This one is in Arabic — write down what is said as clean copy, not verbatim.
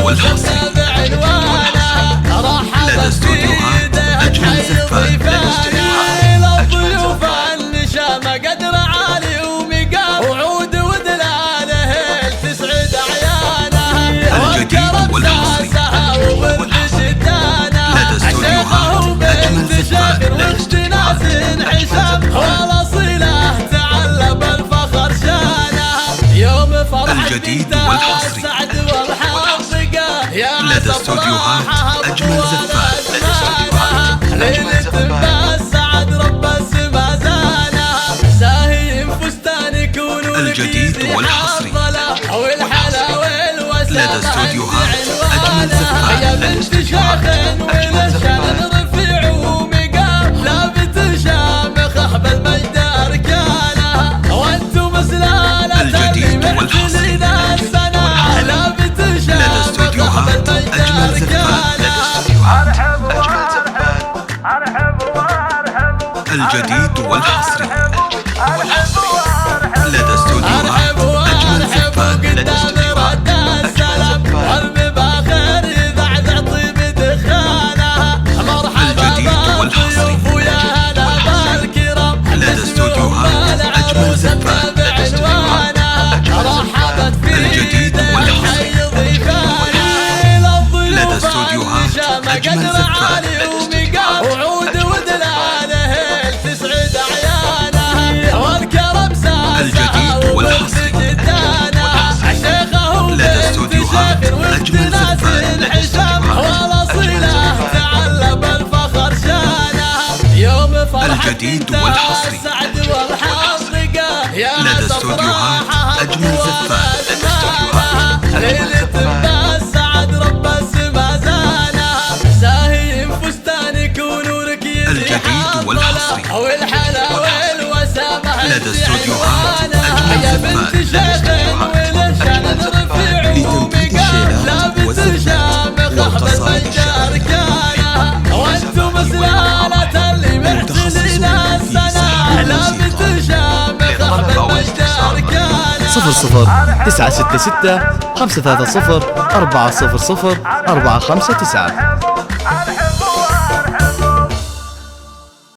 والحصري لدى استوديوهات أجمل زفات. الضيوف النشامة قدر عالي ومقام وعود ودلاله تسعد عيانها الجديد والحصري وورد شتانها لدى استوديوهات أجمل زفات. واجتناس حساب والاصيله تعلم الفخر شانها يوم فرح الجديد والحصري لدى استوديوهات أجمل زفات. ليلة بالسعد رب السما زانها ساهيم فستانك ونورك الجديد والحصري والحلا والوسامة لدى استوديوهات أجمل زفات. يا بنت شيخ وللشان رفيع ومقام لابت شامخ احبل مجد اركانها وانتم سلالة الجديد والحصري لابت لدى استوديوهات أجمل زفات. الجديد والحصري لدى استوديوهات أجمل زفات. لدى استوديوهات السلام والمباخر يذعذع طيب دخانها الجديد والحصري ويا هلا بالكرام لدى استوديوهات أجمل زفات. رحبت في الجديد والحصري لدى استوديوهات أجمل زفات. وعود ودلاله تسعد عيانها والكرم ساسها الجديد والحصري لدى استوديوهات أجمل زفات. والاصيله تعلم الفخر شانها يوم فرح الجديد والحصري لدى استوديوهات أجمل زفات. ليلة بالسعد رب السما زانها ساهيم فستانك ونورك الجديد والحصري والحلا والوسامة لدى استوديوهات أجمل يا بنت زفات. شيخ وللشان رفيع لتنفيذ الشيلات والزفات والتصادق أركانها وانتم سلالة اللي محسنين السنة لابت شامخ أحبل مجد أركانها 00 966 530 400 459